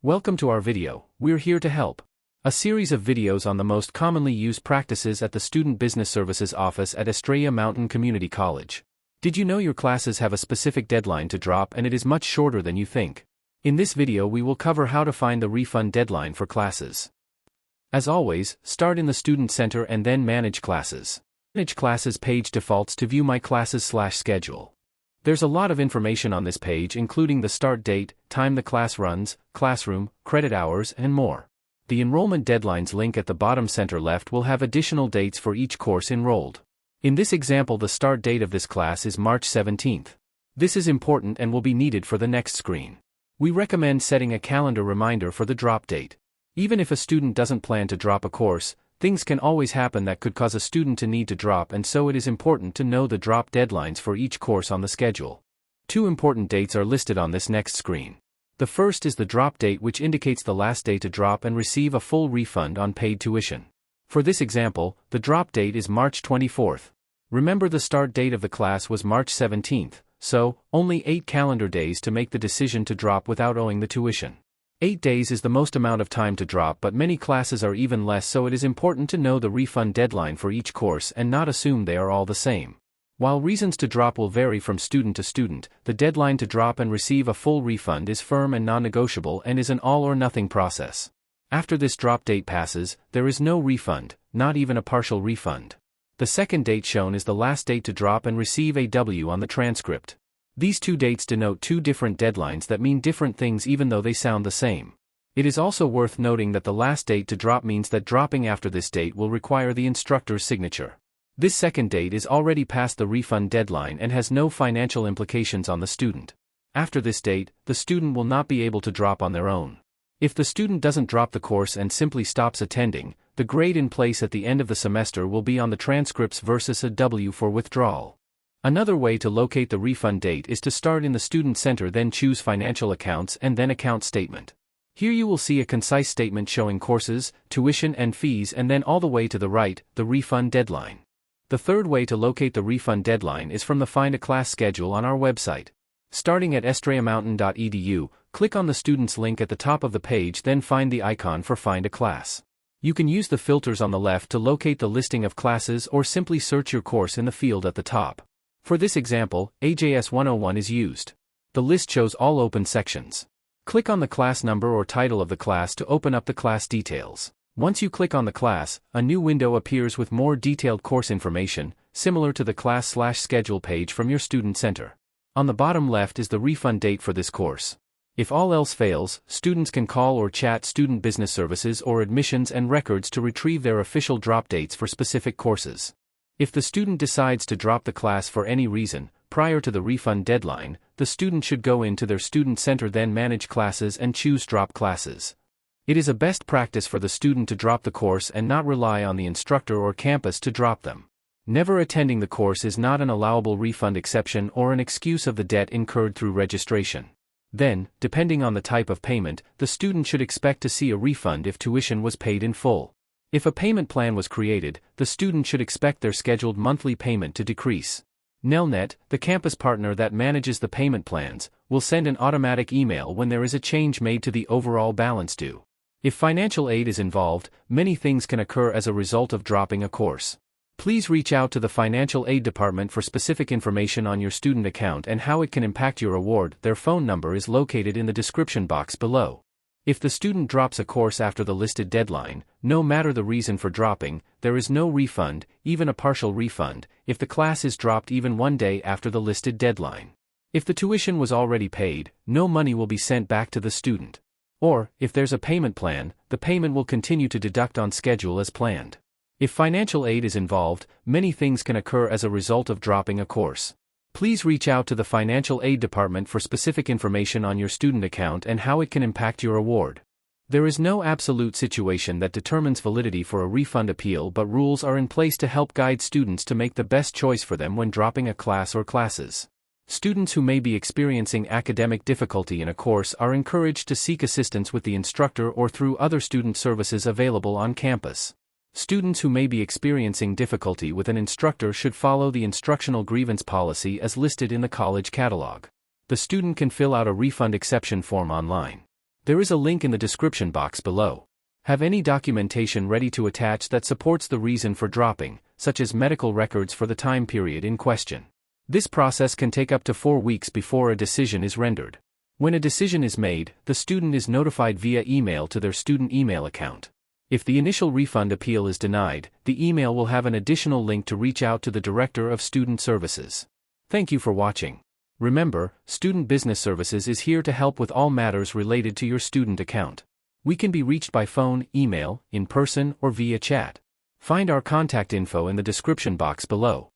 Welcome to our video, we're here to help. A series of videos on the most commonly used practices at the Student Business Services Office at Estrella Mountain Community College. Did you know your classes have a specific deadline to drop and it is much shorter than you think? In this video we will cover how to find the refund deadline for classes. As always, start in the Student Center and then Manage Classes. Manage Classes page defaults to View My Classes/Schedule. There's a lot of information on this page, including the start date, time the class runs, classroom, credit hours, and more. The enrollment deadlines link at the bottom center left will have additional dates for each course enrolled. In this example, the start date of this class is March 17th. This is important and will be needed for the next screen. We recommend setting a calendar reminder for the drop date. Even if a student doesn't plan to drop a course, things can always happen that could cause a student to need to drop, and so it is important to know the drop deadlines for each course on the schedule. Two important dates are listed on this next screen. The first is the drop date, which indicates the last day to drop and receive a full refund on paid tuition. For this example, the drop date is March 24th. Remember, the start date of the class was March 17th, so only 8 calendar days to make the decision to drop without owing the tuition. 8 days is the most amount of time to drop, but many classes are even less, so it is important to know the refund deadline for each course and not assume they are all the same. While reasons to drop will vary from student to student, the deadline to drop and receive a full refund is firm and non-negotiable and is an all-or-nothing process. After this drop date passes, there is no refund, not even a partial refund. The second date shown is the last date to drop and receive a W on the transcript. These two dates denote two different deadlines that mean different things even though they sound the same. It is also worth noting that the last date to drop means that dropping after this date will require the instructor's signature. This second date is already past the refund deadline and has no financial implications on the student. After this date, the student will not be able to drop on their own. If the student doesn't drop the course and simply stops attending, the grade in place at the end of the semester will be on the transcripts versus a W for withdrawal. Another way to locate the refund date is to start in the Student Center, then choose Financial Accounts and then Account Statement. Here you will see a concise statement showing courses, tuition and fees, and then all the way to the right, the refund deadline. The third way to locate the refund deadline is from the Find a Class schedule on our website. Starting at estrellamountain.edu, click on the Students link at the top of the page, then find the icon for Find a Class. You can use the filters on the left to locate the listing of classes or simply search your course in the field at the top. For this example, AJS 101 is used. The list shows all open sections. Click on the class number or title of the class to open up the class details. Once you click on the class, a new window appears with more detailed course information, similar to the class/schedule page from your Student Center. On the bottom left is the refund date for this course. If all else fails, students can call or chat Student Business Services or Admissions and Records to retrieve their official drop dates for specific courses. If the student decides to drop the class for any reason, prior to the refund deadline, the student should go into their Student Center, then Manage Classes and choose Drop Classes. It is a best practice for the student to drop the course and not rely on the instructor or campus to drop them. Never attending the course is not an allowable refund exception or an excuse of the debt incurred through registration. Then, depending on the type of payment, the student should expect to see a refund if tuition was paid in full. If a payment plan was created, the student should expect their scheduled monthly payment to decrease. Nelnet, the campus partner that manages the payment plans, will send an automatic email when there is a change made to the overall balance due. If financial aid is involved, many things can occur as a result of dropping a course. Please reach out to the financial aid department for specific information on your student account and how it can impact your award. Their phone number is located in the description box below. If the student drops a course after the listed deadline, no matter the reason for dropping, there is no refund, even a partial refund, if the class is dropped even one day after the listed deadline. If the tuition was already paid, no money will be sent back to the student. Or, if there's a payment plan, the payment will continue to deduct on schedule as planned. If financial aid is involved, many things can occur as a result of dropping a course. Please reach out to the financial aid department for specific information on your student account and how it can impact your award. There is no absolute situation that determines validity for a refund appeal, but rules are in place to help guide students to make the best choice for them when dropping a class or classes. Students who may be experiencing academic difficulty in a course are encouraged to seek assistance with the instructor or through other student services available on campus. Students who may be experiencing difficulty with an instructor should follow the instructional grievance policy as listed in the college catalog. The student can fill out a refund exception form online. There is a link in the description box below. Have any documentation ready to attach that supports the reason for dropping, such as medical records for the time period in question. This process can take up to 4 weeks before a decision is rendered. When a decision is made, the student is notified via email to their student email account. If the initial refund appeal is denied, the email will have an additional link to reach out to the Director of Student Services. Thank you for watching. Remember, Student Business Services is here to help with all matters related to your student account. We can be reached by phone, email, in person, or via chat. Find our contact info in the description box below.